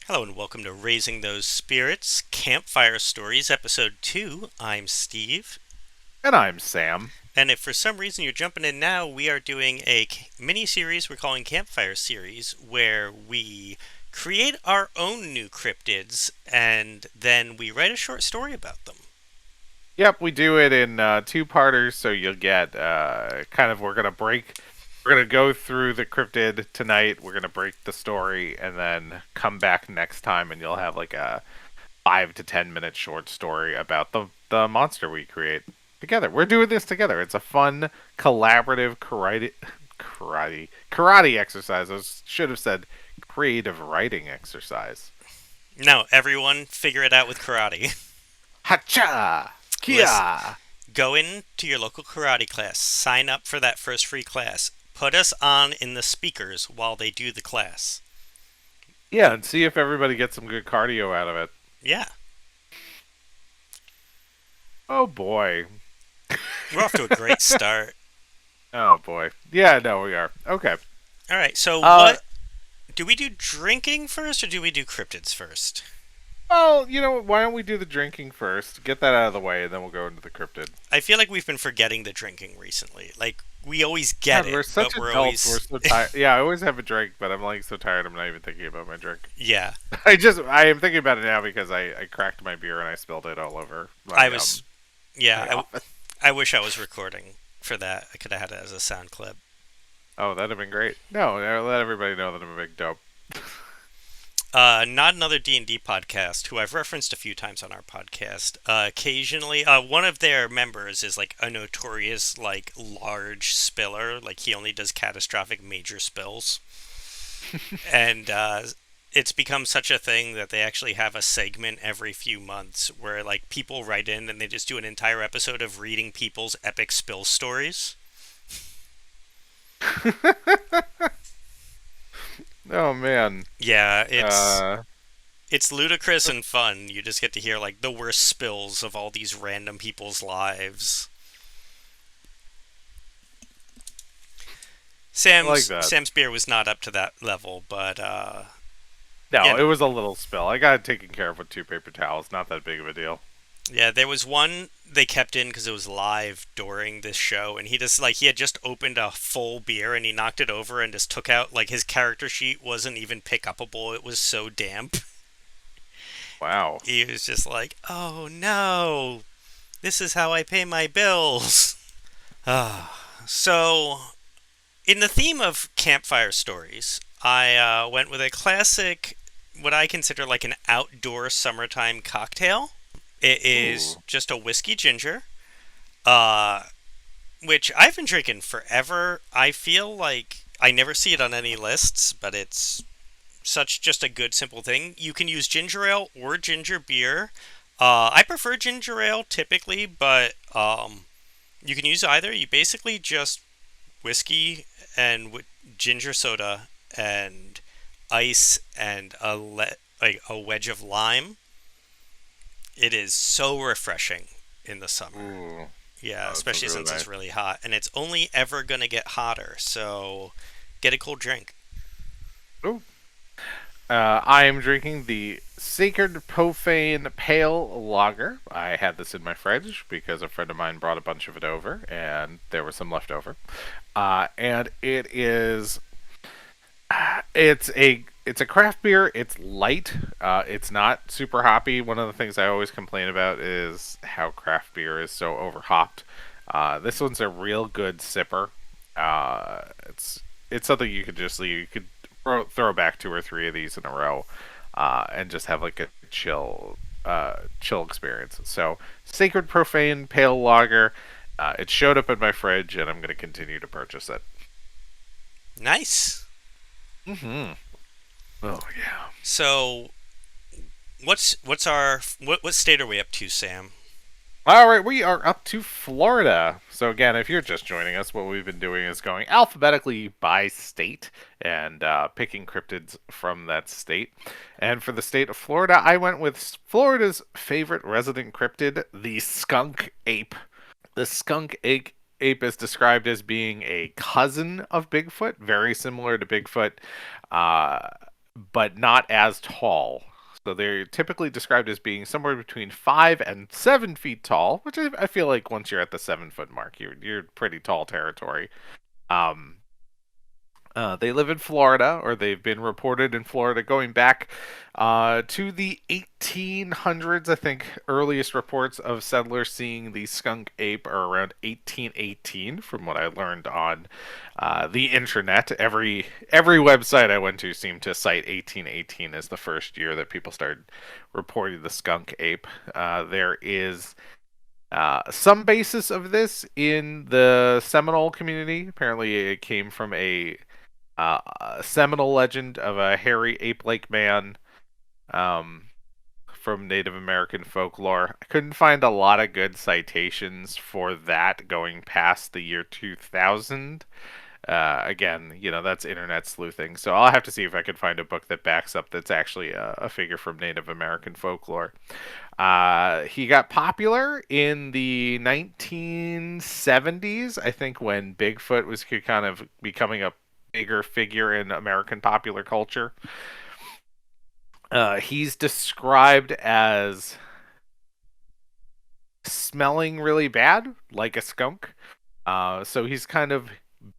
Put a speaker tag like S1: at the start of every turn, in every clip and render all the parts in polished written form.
S1: Hello and welcome to Raising Those Spirits Campfire Stories, Episode 2. I'm Steve.
S2: And I'm Sam.
S1: And if for some reason you're jumping in now, we are doing a mini series we're calling Campfire Series, where we create our own new cryptids and then we write a short story about them.
S2: Yep, we do it in two-parters, so you'll get we're gonna go through the cryptid tonight. We're gonna break the story, and then come back next time, and you'll have like a 5 to 10 minute short story about the monster we create together. We're doing this together. It's a fun collaborative karate exercise. Should have said creative writing exercise.
S1: Now, everyone, figure it out with karate.
S2: Hacha!
S1: Listen,
S2: Kia!
S1: go into your local karate class, sign up for that first free class, put us on in the speakers while they do the class.
S2: Yeah, and see if everybody gets some good cardio out of it.
S1: Yeah,
S2: Oh boy.
S1: we're off to a great start.
S2: Oh boy. Yeah, no, we are. Okay.
S1: All right, so
S2: Uh,
S1: what do we do drinking first or do we do cryptids first?
S2: well, why don't we do the drinking first? Get that out of the way, and then we'll go into the cryptid.
S1: I feel like we've been forgetting the drinking recently. Like we always get
S2: God,
S1: it,
S2: we're
S1: but
S2: such
S1: we're
S2: adults. We're
S1: always
S2: so tired. Yeah, I always have a drink, but I'm like so tired. I'm not even thinking about my drink.
S1: yeah.
S2: I am thinking about it now because I cracked my beer and I spilled it all over
S1: I
S2: my
S1: was
S2: my
S1: yeah,
S2: office.
S1: I wish I was recording for that. I could have had it as a sound clip.
S2: Oh, that'd have been great. No, let everybody know that I'm a big dope.
S1: Not another D&D podcast, who I've referenced a few times on our podcast. Occasionally, one of their members is like a notorious, like, large spiller. Like, he only does catastrophic major spills. And it's become such a thing that they actually have a segment every few months where, like, people write in and they just do an entire episode of reading people's epic spill stories.
S2: Oh man.
S1: Yeah,
S2: Uh,
S1: it's ludicrous and fun. You just get to hear like the worst spills of all these random people's lives.
S2: I like that.
S1: Sam's beer was not up to that level, but
S2: No,
S1: yeah,
S2: it was a little spill. I got it taken care of with two paper towels. Not that big of a deal.
S1: yeah. There was one they kept in because it was live during this show, and he had just opened a full beer and he knocked it over and just took out like his character sheet wasn't even pick upable. It was so damp.
S2: Wow.
S1: He was just like, "Oh no, this is how I pay my bills." So in the theme of campfire stories, I went with a classic, what I consider like an outdoor summertime cocktail. It is
S2: Ooh.
S1: just a whiskey ginger, uh, which I've been drinking forever. I feel like I never see it on any lists, but it's such just a good, simple thing. You can use ginger ale or ginger beer. I prefer ginger ale typically, but you can use either. You basically just whiskey and ginger soda and ice and like a wedge of lime. It is so refreshing in the summer.
S2: Ooh.
S1: Yeah,
S2: Oh, that sounds
S1: especially
S2: really
S1: since it's
S2: nice.
S1: really hot, and it's only ever gonna get hotter. So get a cold drink.
S2: Ooh. I am drinking the Sacred Profane Pale Lager. I had this in my fridge because a friend of mine brought a bunch of it over, and there was some left over. And it's a craft beer. It's light. It's not super hoppy. One of the things I always complain about is how craft beer is so overhopped. This one's a real good sipper. It's something you could throw back two or three of these in a row, and just have like a chill experience. So Sacred Profane Pale Lager. It showed up in my fridge, and I'm going to continue to purchase it.
S1: Nice.
S2: Mm-hmm. Oh yeah.
S1: So what state are we up to, Sam?
S2: All right, we are up to Florida. So again, if you're just joining us, what we've been doing is going alphabetically by state and picking cryptids from that state. And for the state of Florida, I went with Florida's favorite resident cryptid, the skunk ape. The ape is described as being a cousin of Bigfoot, very similar to Bigfoot. Uh, but not as tall. So they're typically described as being somewhere between 5 and 7 feet tall, which I feel like once you're at the 7 foot mark, you're pretty tall territory. Um, they live in Florida, or they've been reported in Florida going back to the 1800s. I think earliest reports of settlers seeing the skunk ape are around 1818, from what I learned on the internet. Every website I went to seemed to cite 1818 as the first year that people started reporting the skunk ape. There is some basis of this in the Seminole community. Apparently, it came from a Seminole legend of a hairy ape-like man um, from Native American folklore. I couldn't find a lot of good citations for that going past the year 2000. Again, that's internet sleuthing, so I'll have to see if I can find a book that backs up that's actually a figure from Native American folklore. He got popular in the 1970s, I think, when Bigfoot was kind of becoming a bigger figure in American popular culture. He's described as smelling really bad, like a skunk. So he's kind of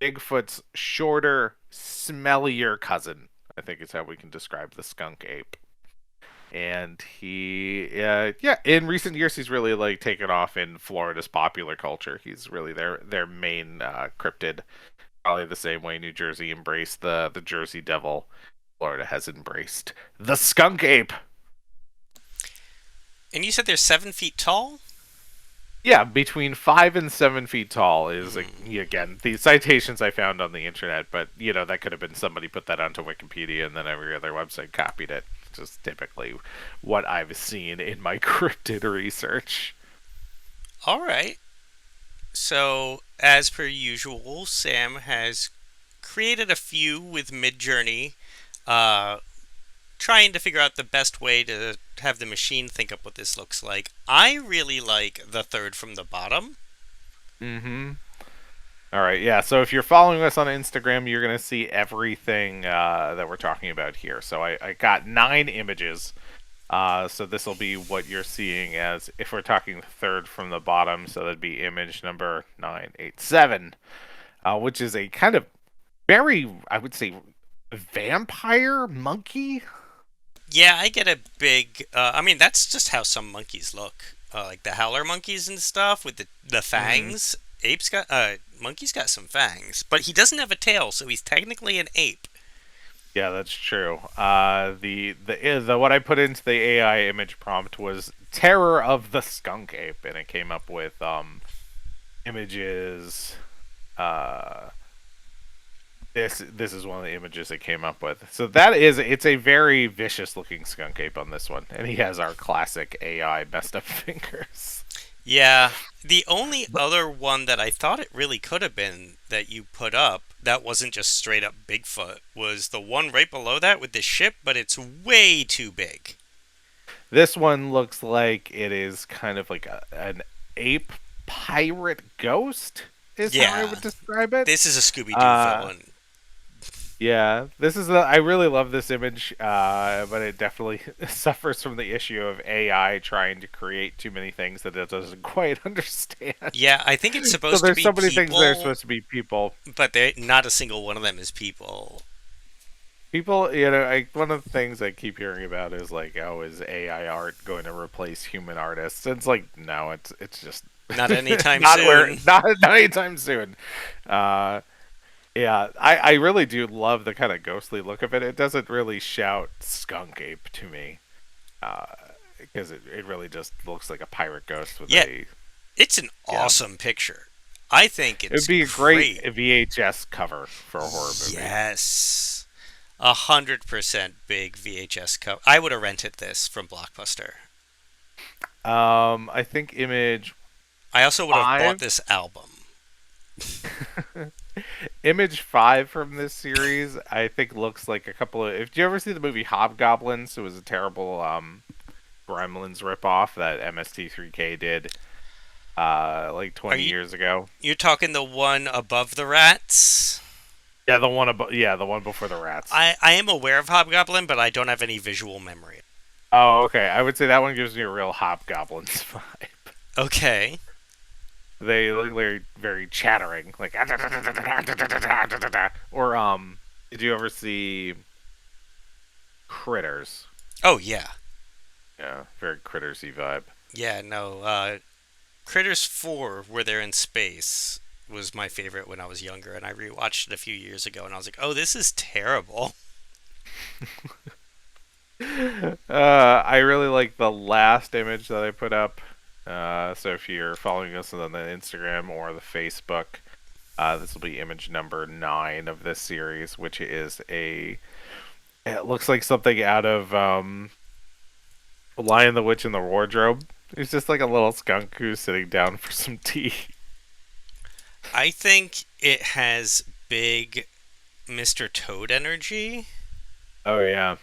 S2: Bigfoot's shorter, smellier cousin, I think is how we can describe the skunk ape. And yeah, in recent years, he's really like taken off in Florida's popular culture. He's really their main cryptid. Probably the same way New Jersey embraced the Jersey Devil, Florida has embraced the skunk ape.
S1: And you said they're 7 feet tall?
S2: Yeah, between 5 and 7 feet tall is
S1: Hmm.
S2: again the citations I found on the internet, but that could have been somebody put that onto Wikipedia and then every other website copied it. Just typically what I've seen in my cryptid research.
S1: All right. So, as per usual, Sam has created a few with Midjourney, uh, trying to figure out the best way to have the machine think up what this looks like. I really like the third from the bottom.
S2: Mm-hmm. All right, yeah. So if you're following us on Instagram, you're gonna see everything that we're talking about here. So I got 9 images. So this will be what you're seeing as if we're talking third from the bottom. So that'd be image number 987, which is a kind of very, I would say, vampire monkey.
S1: Yeah, I get a big. I mean, that's just how some monkeys look, like the howler monkeys and stuff with the
S2: Mm-hmm.
S1: fangs. Apes got monkey's got some fangs, but he doesn't have a tail, so he's technically an ape.
S2: Yeah, that's true. The what I put into the AI image prompt was "terror of the skunk ape," and it came up with images. Uh, this is one of the images it came up with. So it's a very vicious looking skunk ape on this one, and he has our classic AI messed up fingers.
S1: Yeah, the only other one that I thought it really could have been that you put up that wasn't just straight up Bigfoot was the one right below that with the ship, but it's way too big.
S2: This one looks like it is kind of like an ape pirate ghost, is how I
S1: Yeah,
S2: would describe it.
S1: this is a Scooby Doo
S2: Uh,
S1: villain.
S2: yeah, I really love this image, but it definitely suffers from the issue of AI trying to create too many things that it doesn't quite understand.
S1: Yeah, I think it's
S2: So
S1: supposed to
S2: there's
S1: be
S2: so many things that are
S1: people,
S2: supposed to be people.
S1: but not a single one of them is people.
S2: People, one of the things I keep hearing about is like, oh, is AI art going to replace human artists? And it's like, no, it's just
S1: Not anytime
S2: not where
S1: soon.
S2: not anytime soon. Uh, yeah, I really do love the kind of ghostly look of it. It doesn't really shout skunk ape to me, uh, because it really just looks like a pirate ghost with
S1: Yeah,
S2: a
S1: it's an
S2: yeah.
S1: awesome picture. I think
S2: It would
S1: it's
S2: be a great
S1: great.
S2: VHS cover for a horror movie.
S1: Yes. 100% big VHS cover. I would have rented this from Blockbuster.
S2: I think image
S1: I also would have bought
S2: five.
S1: this album.
S2: Image 5 from this series, I think, looks like a couple of. If you ever see the movie Hobgoblins, it was a terrible Gremlins ripoff that MST3K did, like
S1: Are
S2: 20 years ago.
S1: you're talking the one above the rats?
S2: Yeah, the one above. Yeah, the one before the rats.
S1: I am aware of Hobgoblin, but I don't have any visual memory.
S2: Oh, okay. I would say that one gives me a real hobgoblins vibe.
S1: Okay.
S2: They look very, very chattering, like or Did you ever see Critters?
S1: Oh yeah,
S2: Yeah, very crittersy vibe.
S1: yeah. No, Critters 4, where they're in space, was my favorite when I was younger, and I rewatched it a few years ago, and I was like, oh, this is terrible.
S2: I really like the last image that I put up. So if you're following us on the Instagram or the Facebook, this will be image number 9 of this series, which is a. It looks like something out of Lion the Witch in the Wardrobe. It's just like a little skunk who's sitting down for some tea.
S1: I think it has big Mr. Toad energy.
S2: Oh yeah,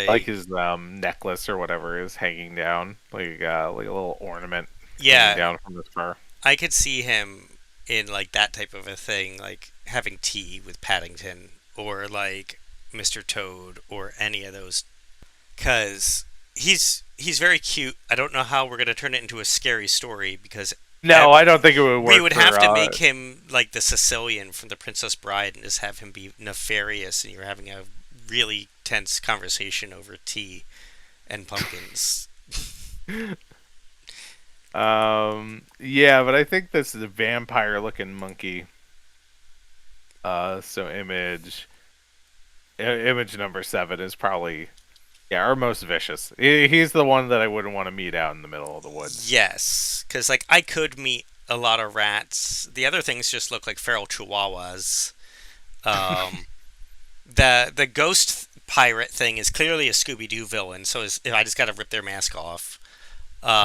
S2: like
S1: Like,
S2: his necklace or whatever is hanging down, like a little ornament hanging
S1: yeah,
S2: down from his fur.
S1: I could see him in like that type of a thing, like having tea with Paddington or like Mr. Toad or any of those, cuz he's very cute. I don't know how we're going to turn it into a scary story because
S2: No, I don't think it would
S1: we
S2: work
S1: would
S2: for.
S1: have to make him like the Sicilian from The Princess Bride and just have him be nefarious and you're having a really tense conversation over tea and pumpkins.
S2: Yeah, but I think this is a vampire-looking monkey. So image number 7 is probably our most vicious. He's the one that I wouldn't want to meet out in the middle of the woods.
S1: Yes, because like I could meet a lot of rats. The other things just look like feral chihuahuas. Um, the ghost pirate thing is clearly a Scooby Doo villain, so I just got to rip their mask off.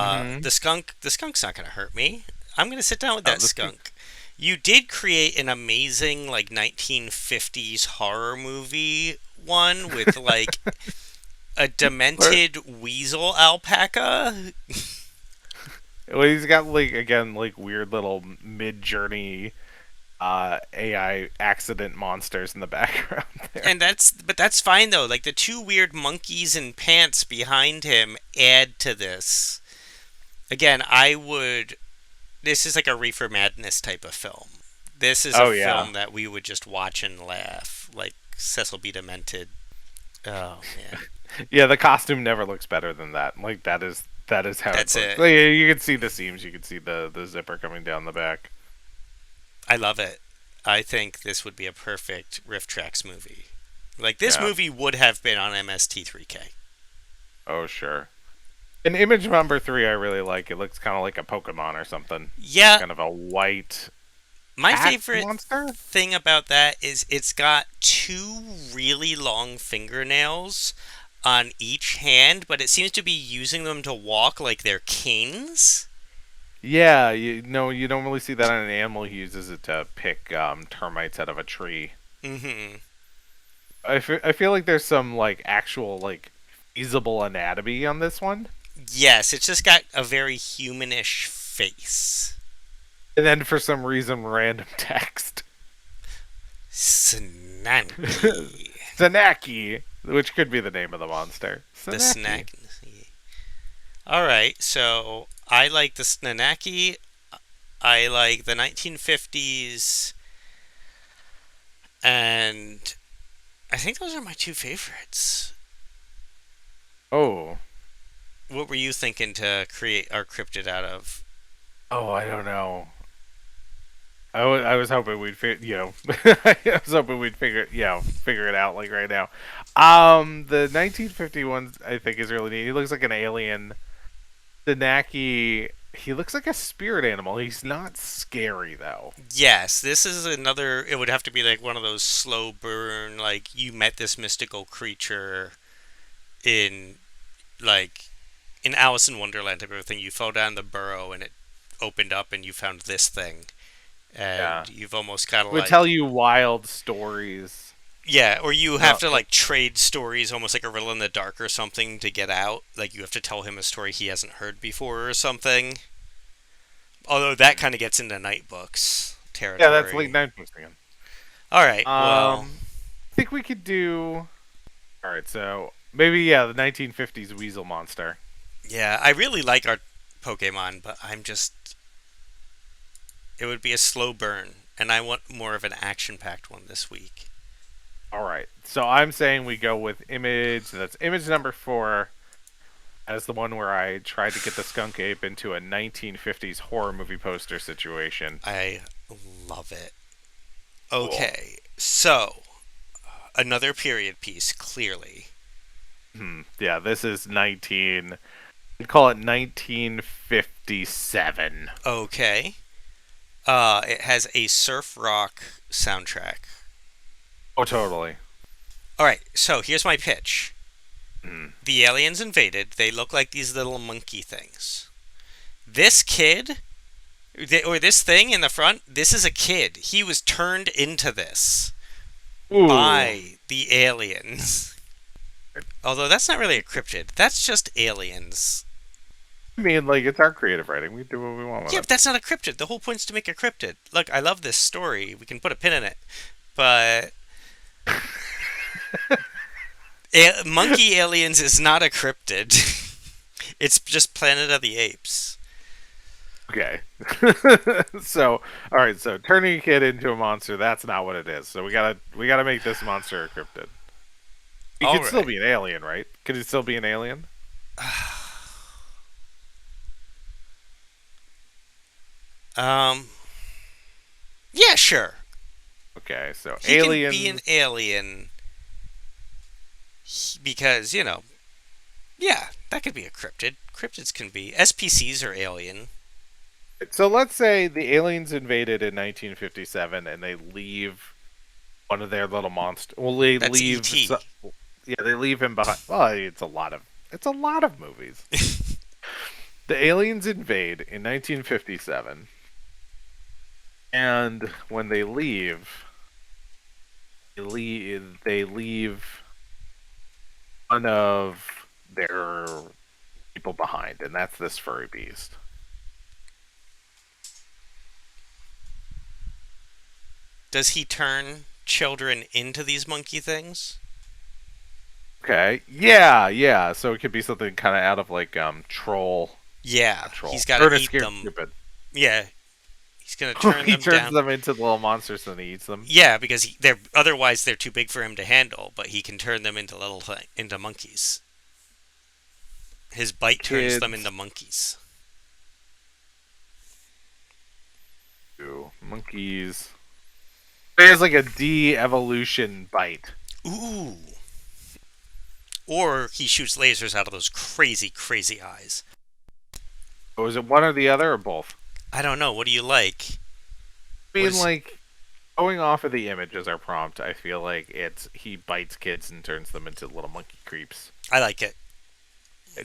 S2: Mm-hmm.
S1: The skunk's not gonna hurt me. I'm gonna sit down with
S2: Oh,
S1: that
S2: this thing.
S1: skunk. You did create an amazing like 1950s horror movie one with like a demented weasel alpaca.
S2: Well, he's got like again like weird little mid-journey AI accident monsters in the background there.
S1: And that's fine though. Like the two weird monkeys in pants behind him add to this. Again, I would. This is like a Reefer Madness type of film. This is a
S2: Oh yeah.
S1: film that we would just watch and laugh, like Cecil B. Demented. Oh man,
S2: Yeah, the costume never looks better than that. Like that is how it
S1: that's
S2: looks.
S1: it.
S2: Like, you can see the seams, you can see the zipper coming down the back.
S1: I love it. I think this would be a perfect Riff Tracks movie. Like this
S2: Yeah.
S1: movie would have been on MST3K.
S2: Oh sure. And image number 3 I really like. It looks kind of like a Pokemon or something. It's
S1: Yeah,
S2: kind of a white
S1: my
S2: cat
S1: favorite
S2: monster.
S1: thing about that is it's got two really long fingernails on each hand, but it seems to be using them to walk like they're canes.
S2: Yeah, you don't really see that on an animal. He uses it to pick termites out of a tree.
S1: Mm-hmm.
S2: I feel like there's some like actual like feasible anatomy on this one.
S1: Yes, it's just got a very humanish face.
S2: And then for some reason, random text.
S1: Sananke.
S2: Sanaki, which could be the name of the monster.
S1: The
S2: Sanaki.
S1: snack. Alright, so I like the Snanaki. I like the 1950s. And I think those are my two favorites.
S2: Oh,
S1: What were you thinking to create our cryptid out of?
S2: oh, I don't know. I was hoping we'd I was hoping we'd figure it out like right now. The 1951 I think is really neat. He looks like an alien. The Naki, he looks like a spirit animal. He's not scary though.
S1: Yes, this is another. It would have to be like one of those slow burn, like you met this mystical creature in, like, in Alice in Wonderland type of thing. You fell down the burrow and it opened up and you found this thing.
S2: Yeah,
S1: And you've almost got to
S2: would
S1: like.
S2: tell you wild stories.
S1: Yeah, or you have
S2: No,
S1: to like trade stories almost like a riddle in the dark or something to get out. Like you have to tell him a story he hasn't heard before or something. Although that kind of gets into night books
S2: yeah, that's
S1: territory.
S2: like Night Books again.
S1: All right. Well,
S2: I think we could do. All right, so maybe yeah, the 1950s weasel monster.
S1: yeah, I really like our Pokemon, but I'm just it would be a slow burn, and I want more of an action-packed one this week.
S2: All right, so I'm saying we go with image. That's image number 4 as the one where I tried to get the skunk ape into a 1950s horror movie poster situation.
S1: I love it.
S2: Cool.
S1: Okay, so another period piece, clearly.
S2: Yeah, this is 19. I'd call it 1957.
S1: Okay. It has a surf rock soundtrack.
S2: Oh, totally.
S1: All right, so here's my pitch.
S2: Hmm.
S1: The aliens invaded. They look like these little monkey things. This kid, or this thing in the front, this is a kid. He was turned into this
S2: Ooh.
S1: by the aliens. Although that's not really a cryptid. That's just aliens.
S2: I mean, like, it's our creative writing. We do what we want with
S1: Yeah,
S2: it.
S1: but that's not a cryptid. The whole point's to make a cryptid. Look, I love this story. We can put a pin in it. But monkey aliens is not a cryptid. It's just Planet of the Apes.
S2: Okay. So, all right. So, turning a kid into a monster—that's not what it is. So we gotta make this monster a cryptid. He
S1: All
S2: could still
S1: right.
S2: be an alien, right? Could he still be an alien?
S1: Um. Yeah, sure.
S2: Okay. So,
S1: He can be an
S2: aliens.
S1: alien because yeah, that could be a cryptid. Cryptids can be SPCs are alien.
S2: So let's say the aliens invaded in 1957, and they leave one of their little monsters. Well, they
S1: That's
S2: leave.
S1: ET.
S2: Yeah, they leave him behind. Well, it's a lot of movies. The aliens invade in 1957, and when they leave one of their people behind, and that's this furry beast.
S1: Does he turn children into these monkey things?
S2: Okay, yeah, yeah. So it could be something kind of out of like Troll,
S1: Yeah,
S2: not
S1: he's
S2: Troll,
S1: got to
S2: Ernest
S1: eat
S2: Scared
S1: them.
S2: Stupid.
S1: Yeah, he's gonna turn
S2: He
S1: them
S2: turns
S1: down.
S2: them into little monsters and he eats them.
S1: Yeah, because they're otherwise they're too big for him to handle. But he can turn them into into monkeys. His bite turns them
S2: Kids
S1: into monkeys.
S2: do monkeys. There's like a de-evolution bite.
S1: Ooh. Or he shoots lasers out of those crazy, crazy eyes.
S2: Oh, is it one or the other or both?
S1: I don't know. What do you like?
S2: I
S1: What
S2: mean,
S1: is?
S2: like going off of the image as our prompt, I feel like it's he bites kids and turns them into little monkey creeps.
S1: I like it.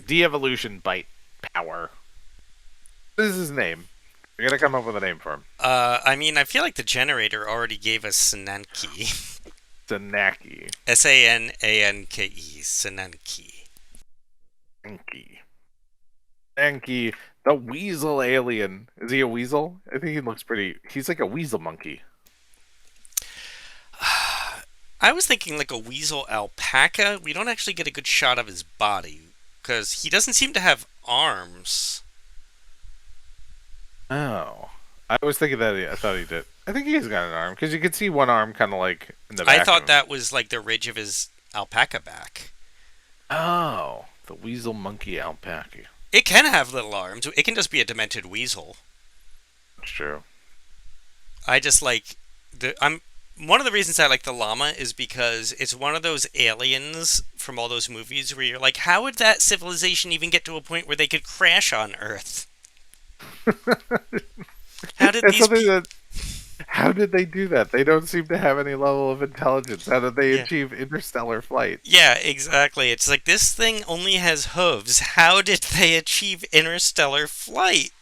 S2: De-evolution bite power. What is his name? We gotta come up with a name for him.
S1: I mean, I feel like the generator already gave us Sananke.
S2: Sanaki.
S1: Sananke. Sananke.
S2: Sanky. Sanky. The weasel alien. Is he a weasel? I think he looks pretty. He's like a weasel monkey.
S1: I was thinking like a weasel alpaca. We don't actually get a good shot of his body because he doesn't seem to have arms.
S2: Oh. I was thinking that. I thought he did. I think he's got an arm because you could see one arm kind of like in the
S1: I
S2: back of
S1: thought
S2: him.
S1: that was like the ridge of his alpaca back.
S2: Oh, the weasel monkey alpaca.
S1: It can have little arms. It can just be a demented weasel.
S2: That's true.
S1: I just like the. I'm one of the reasons I like the llama is because it's one of those aliens from all those movies where you're like, how would that civilization even get to a point where they could crash on Earth? How did
S2: It's
S1: these
S2: something
S1: people?
S2: that. How did they do that? They don't seem to have any level of intelligence. How did they
S1: Yeah.
S2: achieve interstellar flight?
S1: Yeah, exactly. It's like this thing only has hooves. How did they achieve interstellar flight?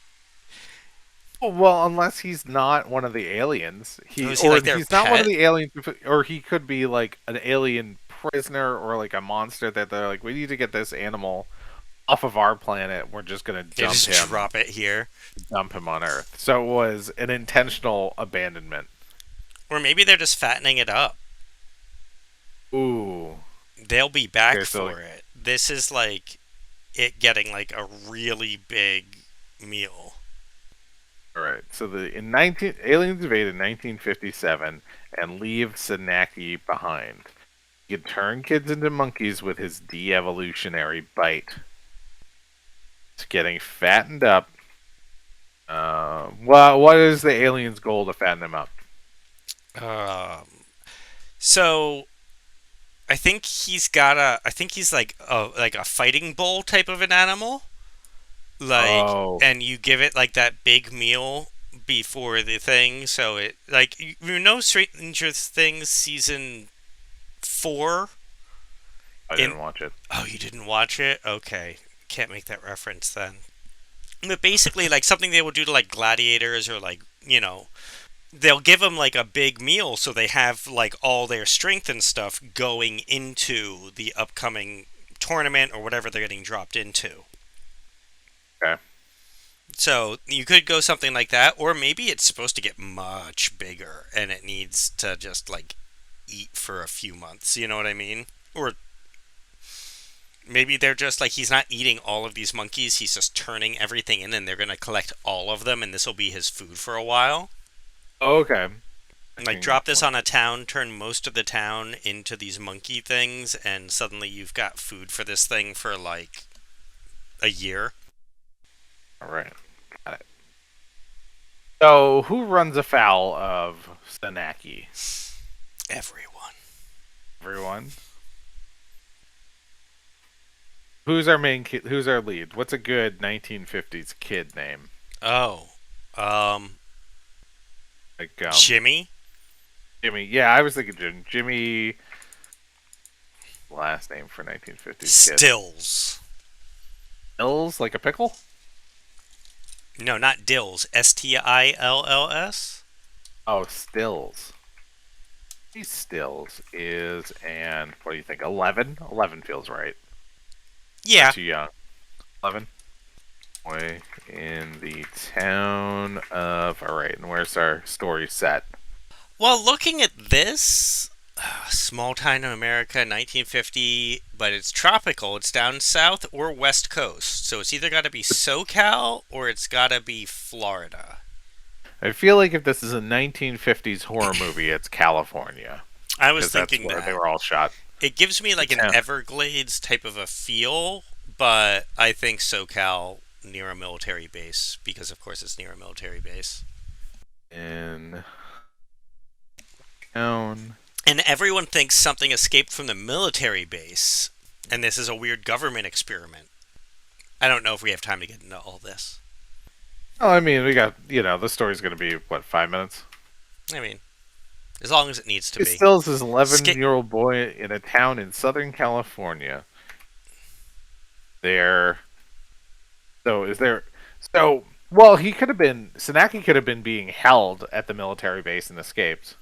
S2: Well, unless he's not one of the aliens,
S1: Oh,
S2: he
S1: is he
S2: or
S1: like their
S2: he's not one of
S1: pet?
S2: the aliens, or he could be like an alien prisoner or like a monster that they're like, we need to get this animal off of our planet. We're just gonna
S1: They just drop it here.
S2: dump him on Earth. So it was an intentional abandonment.
S1: Or maybe they're just fattening it up.
S2: Ooh.
S1: They'll be back
S2: Okay, so
S1: for it. This is like it getting like a really big meal.
S2: all right. So the in 19 aliens invade in 1957 and leave Sananke behind. He can turn kids into monkeys with his de-evolutionary bite. It's getting fattened up. Well, what is the alien's goal to fatten him up?
S1: Um, so I think he's got a. I think he's like a fighting bull type of an animal. Like,
S2: Oh,
S1: and you give it like that big meal before the thing, so it like you know Stranger Things season 4
S2: I
S1: in.
S2: didn't watch it.
S1: Oh, you didn't watch it? Okay, can't make that reference then. But basically, like something they would do to like gladiators or like they'll give them like a big meal so they have like all their strength and stuff going into the upcoming tournament or whatever they're getting dropped into.
S2: Okay.
S1: So you could go something like that, or maybe it's supposed to get much bigger and it needs to just like eat for a few months. You know what I mean? Or maybe they're just like he's not eating all of these monkeys, he's just turning everything in and they're going to collect all of them and this will be his food for a while.
S2: Okay.
S1: Like drop this on a town, turn most of the town into these monkey things, and suddenly you've got food for this thing for like a year.
S2: All right. Got it. So, who runs afoul of Sananke?
S1: Everyone.
S2: Everyone. Who's our main kid? Who's our lead? What's a good 1950s kid name?
S1: Oh, um,
S2: Like
S1: Jimmy
S2: Jimmy. Yeah, I was thinking Jimmy. Last name for 1950s kid.
S1: Stills.
S2: Stills, like a pickle?
S1: No, not Dills. Stills.
S2: Oh, Stills. He Stills is, and what do you think? 11? 11 feels right.
S1: Yeah.
S2: Too young. 11. Boy in the town of. All right, and where's our story set?
S1: Well, looking at this, small town in America, 1950, but it's tropical. It's down south or west coast. So it's either got to be SoCal or it's got to be Florida.
S2: I feel like if this is a 1950s horror movie, it's California.
S1: I was
S2: Because that's
S1: thinking
S2: where they
S1: that.
S2: were all shot.
S1: It gives me like an
S2: Yeah.
S1: Everglades type of a feel, but I think SoCal near a military base because, of course, it's near a military base.
S2: In town.
S1: And everyone thinks something escaped from the military base, and this is a weird government experiment. I don't know if we have time to get into all this.
S2: Oh, I mean, we got, the story's going to be, what, 5 minutes?
S1: I mean, as long as it needs to
S2: He
S1: be.
S2: stills his 11-year-old boy in a town in Southern California. There. So, is there. So, well, he could have been. Sananke could have been being held at the military base and escaped.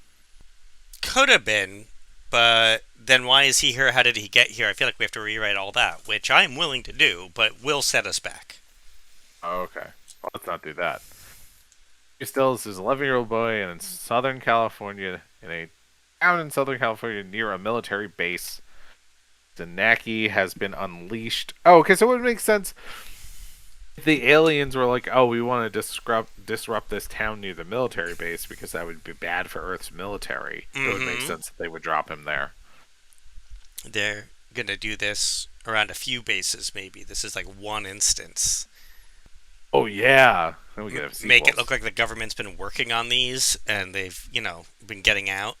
S1: Could have been, but then why is he here? How did he get here? I feel like we have to rewrite all that, which I'm willing to do, but will set us back.
S2: Oh, okay. Well, let's not do that. He stills his 11-year-old boy in Southern California, in a town in Southern California near a military base. Sananke has been unleashed. Oh, okay, so it would make sense if the aliens were like, oh, we want to disrupt this town near the military base because that would be bad for Earth's military. It would make sense that they would drop him there.
S1: They're gonna do this around a few bases, maybe. This is like one instance.
S2: Oh, yeah. Then we could have
S1: Make it
S2: sequels.
S1: look like the government's been working on these and they've, been getting out.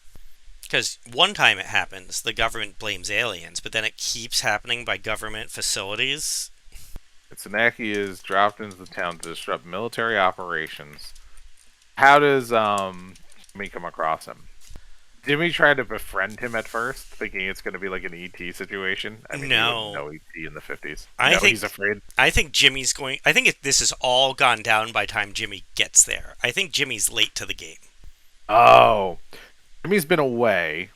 S1: Because one time it happens, the government blames aliens, but then it keeps happening by government facilities.
S2: Sananke is dropped into the town to disrupt military operations. How does Jimmy come across him? Jimmy tried to befriend him at first, thinking it's going to be like an ET situation. I mean,
S1: No.
S2: you wouldn't know ET in the 50s.
S1: I think
S2: he's afraid.
S1: I think Jimmy's going. I think this has all gone down by the time Jimmy gets there. I think Jimmy's late to the game,
S2: Oh, Jimmy's been away.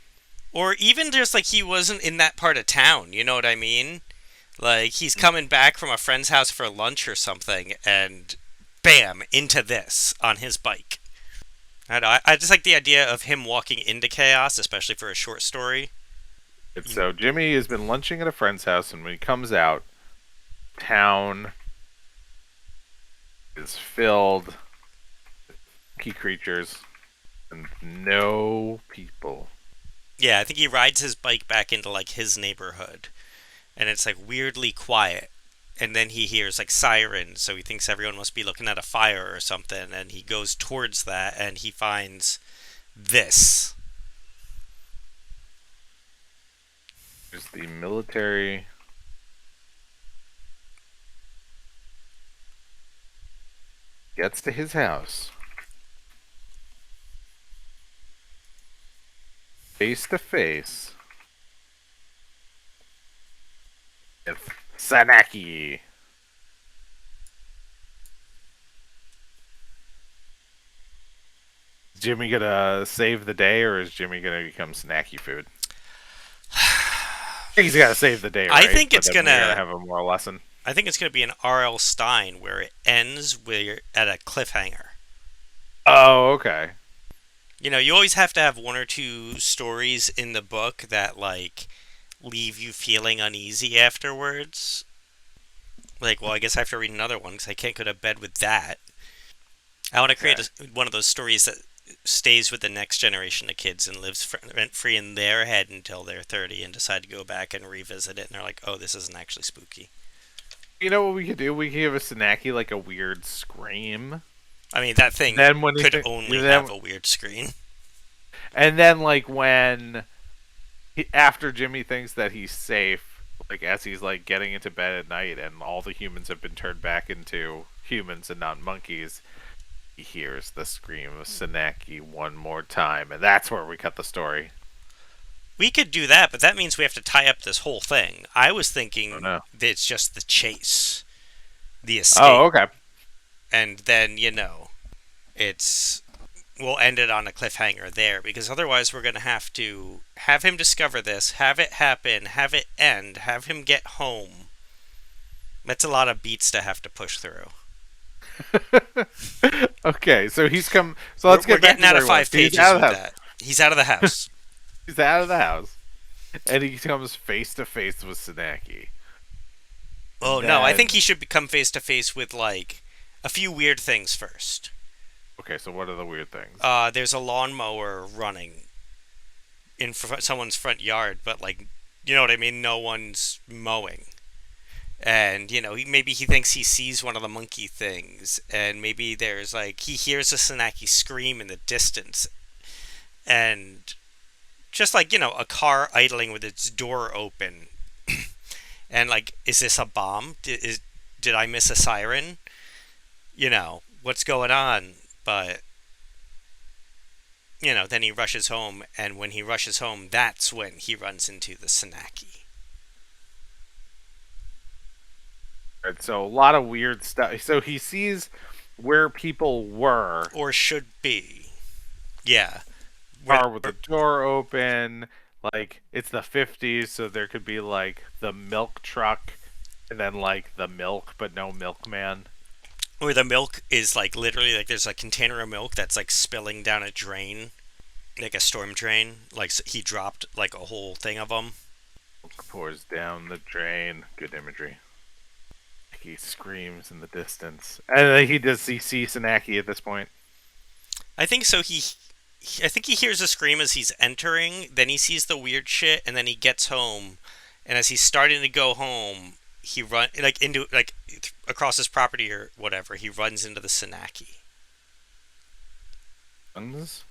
S1: or even just like he wasn't in that part of town. You know what I mean? Like he's coming back from a friend's house for lunch or something, and bam, into this on his bike. I just like the idea of him walking into chaos, especially for a short story.
S2: And
S1: You,
S2: so Jimmy has been lunching at a friend's house, and when he comes out, town is filled with key creatures and no people.
S1: yeah, I think he rides his bike back into like his neighborhood, and it's like weirdly quiet. And then he hears like sirens, so he thinks everyone must be looking at a fire or something, and he goes towards that, and he finds this.
S2: There's the military gets to his house face to face with Sanaki. Is Jimmy gonna save the day, or is Jimmy gonna become snacky food? I think he's gotta save the day,
S1: I
S2: right?
S1: think
S2: But
S1: it's
S2: then we're gonna
S1: gonna.
S2: have a moral lesson.
S1: I think it's gonna be an R.L. Stein where it ends where at a cliffhanger.
S2: Oh, okay.
S1: You know, you always have to have one or two stories in the book that like leave you feeling uneasy afterwards. Like, well, I guess I have to read another one because I can't go to bed with that. I want to create
S2: Okay.
S1: one of those stories that stays with the next generation of kids and lives rent free in their head until they're 30 and decide to go back and revisit it, and they're like, oh, this isn't actually spooky.
S2: You know what we could do? We could give a Sanaki like a weird scream.
S1: I mean, that thing
S2: Then when he
S1: could only
S2: then
S1: have a weird screen.
S2: and then like when after Jimmy thinks that he's safe, like as he's like getting into bed at night and all the humans have been turned back into humans and not monkeys, he hears the scream of Sanaki one more time, and that's where we cut the story.
S1: We could do that, but that means we have to tie up this whole thing. I was
S2: Oh
S1: thinking
S2: no.
S1: that it's just the chase, the
S2: Oh,
S1: escape,
S2: okay.
S1: and then, it's we'll end it on a cliffhanger there because otherwise we're going to have him discover this, have it happen, have it end, have him get home. That's a lot of beats to have to push through.
S2: Okay, so he's come. So
S1: We're,
S2: let's
S1: we're
S2: get back
S1: getting
S2: to
S1: out
S2: where
S1: of
S2: he was.
S1: five
S2: So he's
S1: pages
S2: out of
S1: with
S2: the house.
S1: that. He's out of the house.
S2: He's out of the house, and he comes face to face with Sanaki.
S1: Oh
S2: And
S1: no, I think
S2: then,
S1: he should become face to face with like a few weird things first.
S2: okay, so what are the weird things?
S1: There's a lawnmower running in someone's front yard, but like, you know what I mean? No one's mowing. And maybe he thinks he sees one of the monkey things, and maybe there's like he hears a Sanaki scream in the distance, and just like a car idling with its door open, and like, is this a bomb? Did I miss a siren? What's going on? But then he rushes home, and when he rushes home, that's when he runs into the Sanaki.
S2: Right, so a lot of weird stuff. So he sees where people were,
S1: Or should be. Yeah. Where
S2: car with the door open. Like it's the 50s, so there could be like the milk truck, and then like the milk, but no milkman.
S1: where the milk is like literally like there's a container of milk that's like spilling down a drain, like a storm drain. Like he dropped like a whole thing of them.
S2: Milk pours down the drain. Good imagery. He screams in the distance, and then he sees Sanaki at this point.
S1: I think so. I think he hears a scream as he's entering. Then he sees the weird shit, and then he gets home. And as he's starting to go home, he run like into like across his property or whatever. He runs into the Sanaki.
S2: Runs.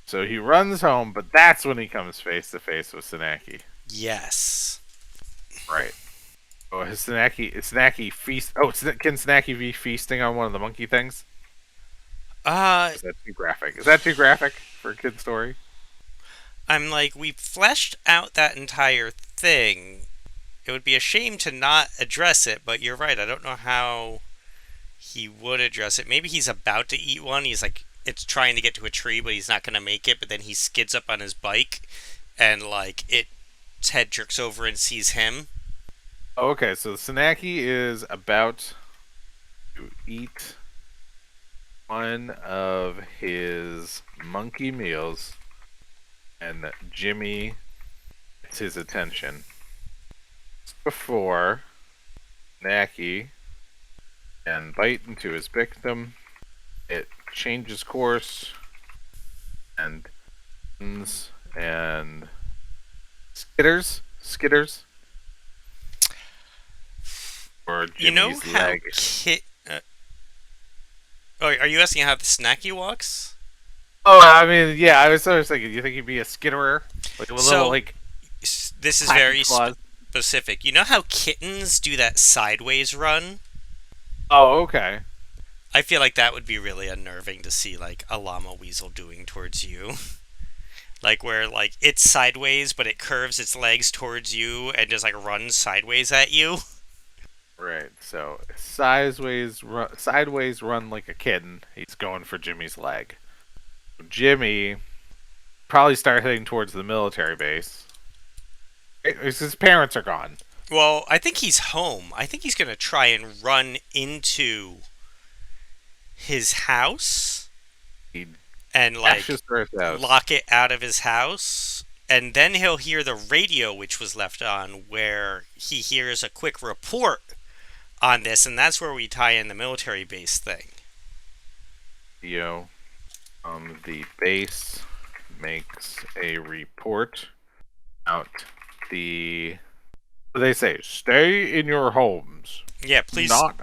S2: So he runs home, but that's when he comes face to face with Sanaki.
S1: Yes.
S2: Right. Oh, Snacky feast. Oh, can Snacky be feasting on one of the monkey things?
S1: Uh,
S2: Is that too graphic? Is that too graphic for a kid's story?
S1: I'm like, we fleshed out that entire thing. It would be a shame to not address it, but you're right. I don't know how he would address it. Maybe he's about to eat one. He's like, it's trying to get to a tree, but he's not going to make it. But then he skids up on his bike, and like its head jerks over and sees him.
S2: Oh, okay, so Sanaki is about to eat one of his monkey meals, and Jimmy gets his attention. Before Naki can bite into his victim, it changes course and and skitters for
S1: You know
S2: Jimmy's
S1: how
S2: leg.
S1: oh, are you asking how the snacky walks?
S2: Oh, I mean, yeah, I was thinking, you think he'd be a skitterer? Like a little,
S1: So
S2: like,
S1: this is
S2: clacky
S1: very
S2: claws?
S1: specific. You know how kittens do that sideways run?
S2: Oh, okay.
S1: I feel like that would be really unnerving to see like a llama weasel doing towards you. Like where like it's sideways but it curves its legs towards you and just like runs sideways at you.
S2: Right, so sideways run like a kitten. He's going for Jimmy's leg. Jimmy probably start heading towards the military base. His parents are gone.
S1: Well, I think he's home. I think he's going to try and run into his house
S2: He
S1: and like
S2: dashes for his house.
S1: lock it out of his house. And then he'll hear the radio, which was left on, where he hears a quick report on this, and that's where we tie in the military base thing.
S2: Theo the base makes a report out the. What do they say? Stay in your homes.
S1: Yeah, please.
S2: Not.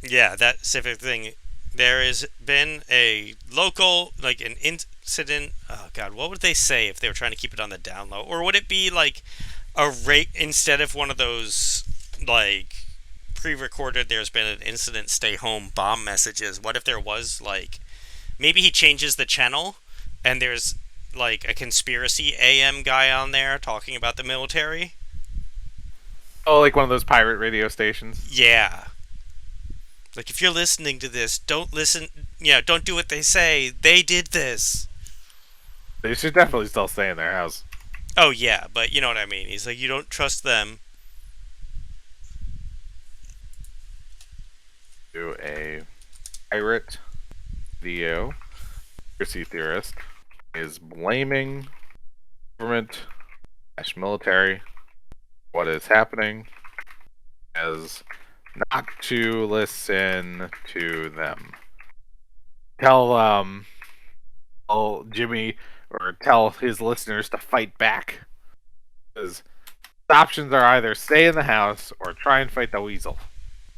S1: Yeah, that specific thing. There has been a local, like an incident. Oh God, what would they say if they were trying to keep it on the down low? Or would it be like a rate instead of one of those like pre-recorded? There's been an incident. Stay home. Bomb messages. What if there was like maybe he changes the channel and there's like a conspiracy AM guy on there talking about the military?
S2: Oh, like one of those pirate radio stations.
S1: Yeah. Like, if you're listening to this, don't listen. Yeah, don't do what they say. They did this.
S2: They should definitely still stay in their house.
S1: Oh, yeah, but you know what I mean. He's like, you don't trust them.
S2: Do a pirate video. Conspiracy theorist is blaming government military what is happening as not to listen to them. Tell Jimmy or tell his listeners to fight back. Because the options are either stay in the house or try and fight the weasel.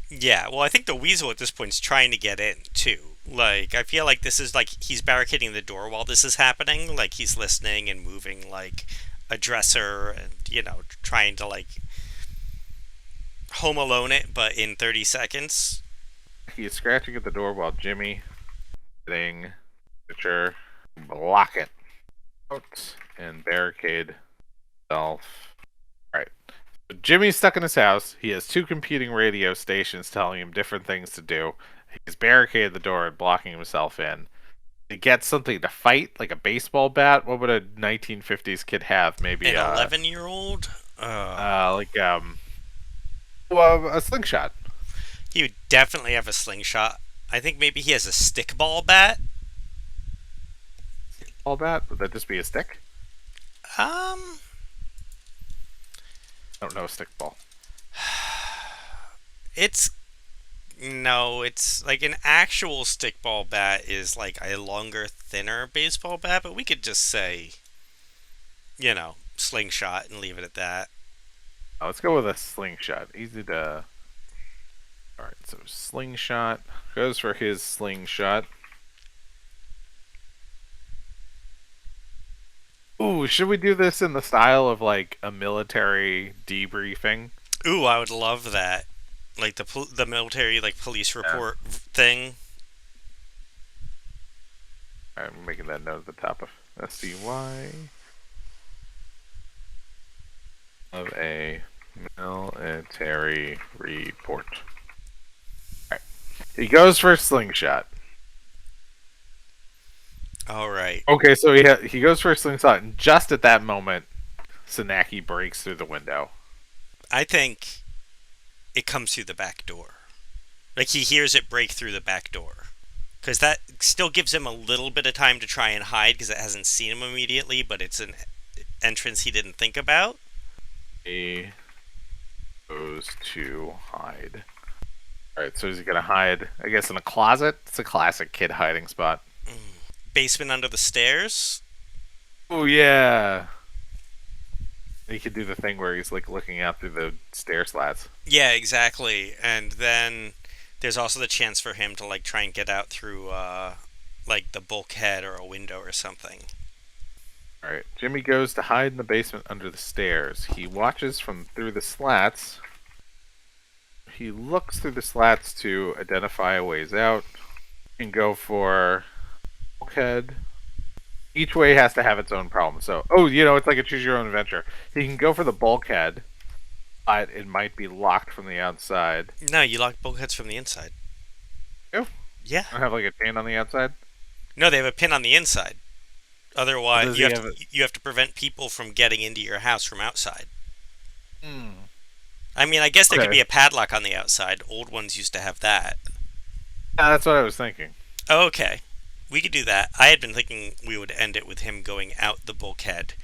S1: Yeah, well, I think the weasel at this point is trying to get in, too. Like, I feel like this is like he's barricading the door while this is happening. Like, he's listening and moving, like, a dresser and, you know, trying to, like, Home Alone it, but in 30 seconds.
S2: He is scratching at the door while Jimmy getting picture block it out and barricade himself. Right. Jimmy's stuck in his house. He has two competing radio stations telling him different things to do. He's barricaded the door and blocking himself in. He gets something to fight, like a baseball bat. What would a 1950s kid have? Maybe
S1: An 11-year-old?
S2: well, a slingshot.
S1: He would definitely have a slingshot. I think maybe he has a stickball bat.
S2: Ball bat? Would that just be a stick?
S1: Um,
S2: I don't know, a stickball.
S1: it's no, it's like an actual stickball bat is like a longer, thinner baseball bat, but we could just say, you know, slingshot and leave it at that.
S2: Oh, let's go with a slingshot. Easy to. Alright, so slingshot. Goes for his slingshot. Ooh, should we do this in the style of like a military debriefing?
S1: Ooh, I would love that. Like the military like police
S2: Yeah.
S1: report thing.
S2: Alright, I'm making that note at the top of SCY of a military report. Alright. He goes for a slingshot.
S1: All right.
S2: Okay, so he goes for a slingshot, and just at that moment, Sananke breaks through the window.
S1: I think it comes through the back door. Like he hears it break through the back door. Because that still gives him a little bit of time to try and hide because it hasn't seen him immediately, but it's an entrance he didn't think about.
S2: He goes to hide. All right, so is he gonna hide? I guess in a closet. It's a classic kid hiding spot.
S1: Basement under the stairs.
S2: Oh yeah. He could do the thing where he's like looking out through the stair slats.
S1: Yeah, exactly. And then there's also the chance for him to like try and get out through like the bulkhead or a window or something.
S2: All right, Jimmy goes to hide in the basement under the stairs. He watches from through the slats. He looks through the slats to identify a ways out. And go for bulkhead. Each way has to have its own problem. So, it's like a choose your own adventure. He can go for the bulkhead, but it might be locked from the outside.
S1: No, you lock bulkheads from the inside.
S2: Oh,
S1: Yeah.
S2: I have like a chain on the outside.
S1: No, they have a pin on the inside. Otherwise,
S2: Does he have
S1: you have to prevent people from getting into your house from outside.
S2: Hmm.
S1: I mean, I guess there could
S2: Okay.
S1: be a padlock on the outside. Old ones used to have that.
S2: Yeah, that's what I was thinking.
S1: Oh, okay. We could do that. I had been thinking we would end it with him going out the bulkhead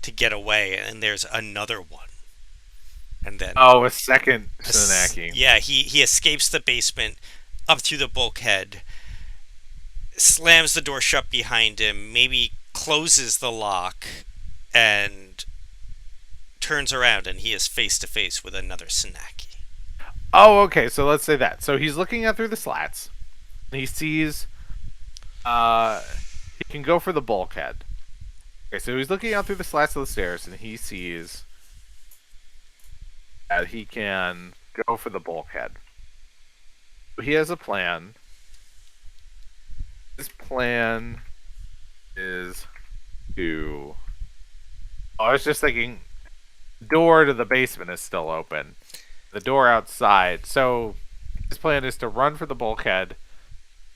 S1: to get away, and there's another one. And then
S2: Oh, a second Sananke.
S1: yeah, he escapes the basement up through the bulkhead, slams the door shut behind him, maybe closes the lock, and turns around, and he is face to face with another Sanaki.
S2: Oh, okay. So let's say that. So he's looking out through the slats. And he sees. He can go for the bulkhead. Okay, so he's looking out through the slats of the stairs, and he sees that he can go for the bulkhead. He has a plan. His plan is to. Oh, I was just thinking. The door to the basement is still open. The door outside. So his plan is to run for the bulkhead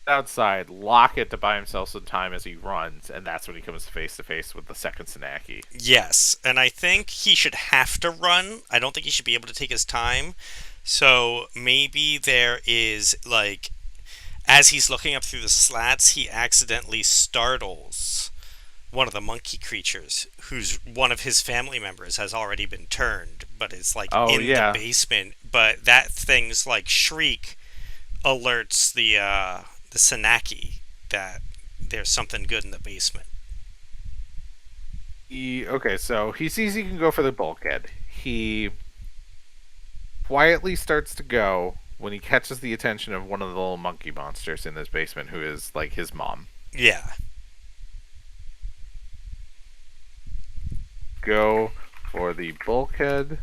S2: outside, lock it to buy himself some time as he runs, and that's when he comes face to face with the second Sanaki.
S1: Yes, and I think he should have to run. I don't think he should be able to take his time. So maybe there is like as he's looking up through the slats, he accidentally startles one of the monkey creatures who's one of his family members has already been turned but is like
S2: Oh
S1: in the
S2: yeah,
S1: basement, but that thing's like shriek alerts the Sanaki that there's something good in the basement.
S2: okay. So he sees he can go for the bulkhead. He quietly starts to go when he catches the attention of one of the little monkey monsters in his basement, who is like his mom.
S1: Yeah.
S2: Go for the bulkhead,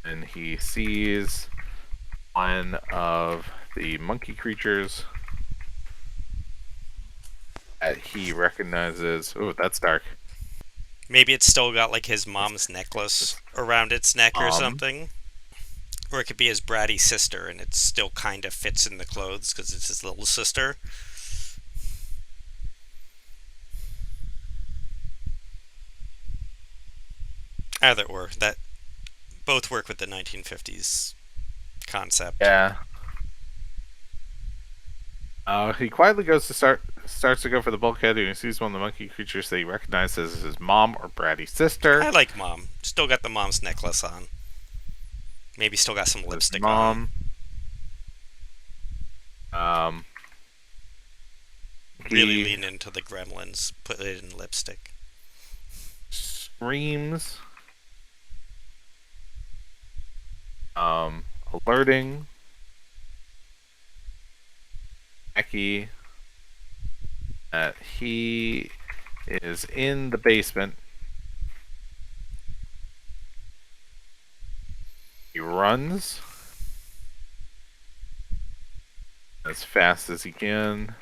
S2: and he sees one of the monkey creatures that he recognizes. Oh, that's dark.
S1: Maybe it's still got like his mom's necklace around its neck or
S2: Um,
S1: something. Or it could be his bratty sister and it still kind of fits in the clothes because it's his little sister. Either or. That both work with the 1950s concept.
S2: yeah. He quietly goes to starts to go for the bulkhead, and he sees one of the monkey creatures that he recognizes as his mom or bratty sister.
S1: I like mom. Still got the mom's necklace on. Maybe still got some
S2: His
S1: lipstick on.
S2: mom. Um,
S1: Really
S2: he
S1: lean into the gremlins. Put it in lipstick.
S2: screams, alerting Becky that he is in the basement. He runs as fast as he can.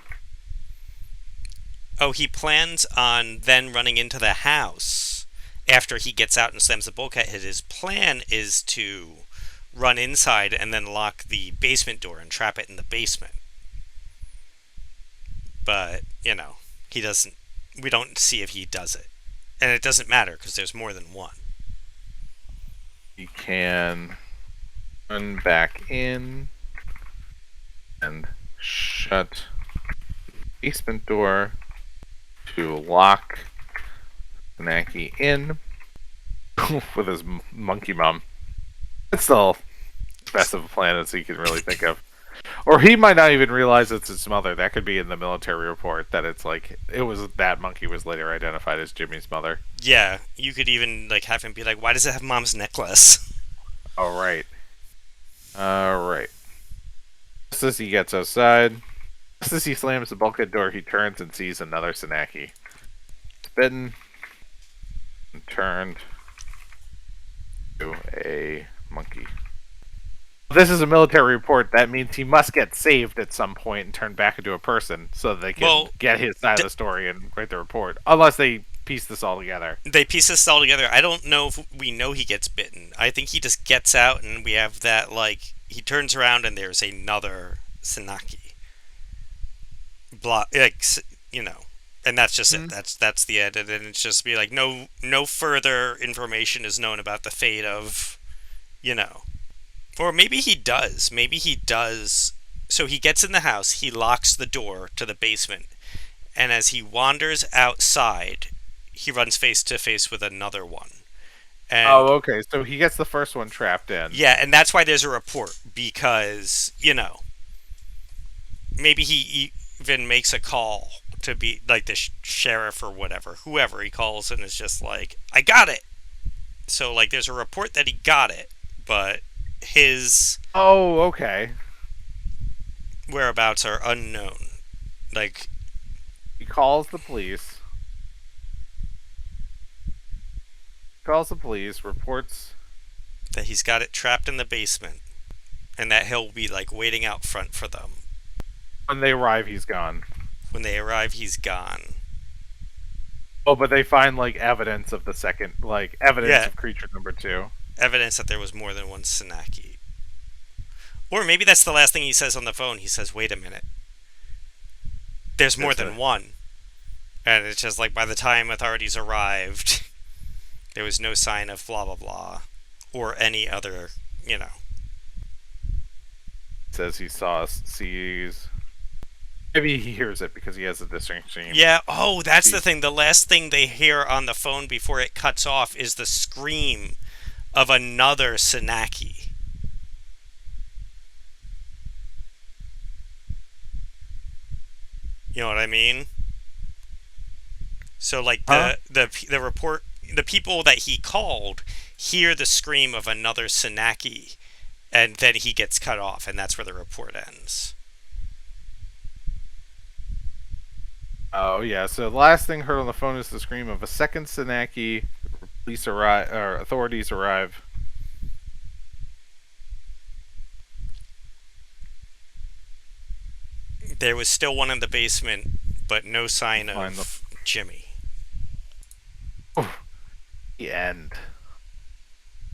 S1: Oh, he plans on then running into the house after he gets out and slams the bulkhead. His plan is to run inside and then lock the basement door and trap it in the basement. But, he doesn't. We don't see if he does it. And it doesn't matter because there's more than one.
S2: He can Run back in and shut the basement door to lock Sananke in with his monkey mom. It's still the best of a plan as he can really think of. Or he might not even realize it's his mother. That could be in the military report that it's like it was that monkey was later identified as Jimmy's mother.
S1: Yeah, you could even like have him be like, "Why does it have mom's necklace?"
S2: All right. All right. Just as he gets outside, just as he slams the bulkhead door, he turns and sees another Sanaki. Bitten and turned to a monkey. This is a military report. That means he must get saved at some point and turn back into a person so that they can
S1: Well,
S2: get his side of the story and write the report. Unless they piece this all together.
S1: they piece this all together. I don't know if we know he gets bitten. I think he just gets out, and we have that like he turns around and there's another Sanaki. Like you know, and that's just it. That's the end, and then it's just be like no further information is known about the fate of, you know, or maybe he does. Maybe he does. So he gets in the house. He locks the door to the basement, and as he wanders outside, he runs face to face with another one. And
S2: Oh, okay. So he gets the first one trapped in.
S1: yeah, and that's why there's a report because, you know, maybe he even makes a call to be like the sheriff or whatever, whoever he calls, and is just like, I got it. So like there's a report that he got it, but his
S2: Oh, okay.
S1: whereabouts are unknown. Like
S2: He calls the police. Calls the police, reports.
S1: that he's got it trapped in the basement and that he'll be like waiting out front for them.
S2: When they arrive, he's gone.
S1: When they arrive, he's gone.
S2: Oh, but they find like evidence of the second, like evidence
S1: Yeah,
S2: of creature number two.
S1: evidence that there was more than one Sanaki. Or maybe that's the last thing he says on the phone. He says, "Wait a minute. There's more
S2: That's
S1: than one." And it's just like by the time authorities arrived, there was no sign of blah blah blah or any other, you know.
S2: Says he sees. Maybe he hears it because he has a distinction.
S1: Yeah, oh, that's the thing. The last thing they hear on the phone before it cuts off is the scream of another Sanaki. You know what I mean? So like the report, the people that he called hear the scream of another Sanaki, and then he gets cut off, and that's where the report ends.
S2: Oh yeah. So the last thing heard on the phone is the scream of a second Sanaki. Police arrive, or authorities arrive.
S1: There was still one in the basement, but no sign
S2: Find
S1: of Jimmy.
S2: The end.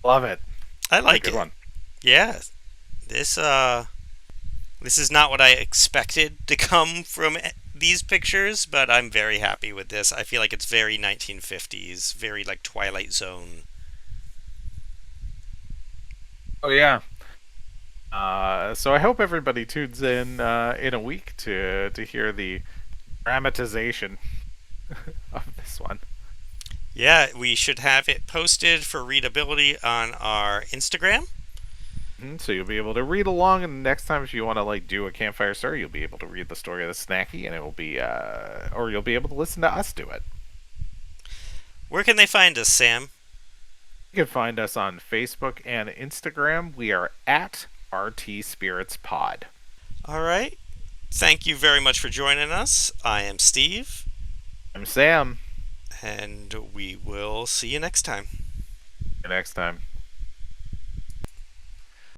S2: Love it.
S1: I like
S2: Good
S1: it.
S2: one.
S1: Yeah, this this is not what I expected to come from these pictures, but I'm very happy with this. I feel like it's very 1950s, very like Twilight Zone.
S2: Oh yeah. So I hope everybody tunes in a week to hear the dramatization of this one.
S1: Yeah, we should have it posted for readability on our Instagram.
S2: So you'll be able to read along, and next time if you want to like do a campfire story, you'll be able to read the story of the Snacky, and it will be, or you'll be able to listen to us do it.
S1: Where can they find us, Sam?
S2: You can find us on Facebook and Instagram. We are at RTSpiritsPod.
S1: All right. Thank you very much for joining us. I am Steve,
S2: I'm Sam.
S1: and we will see you next time.
S2: See you next time.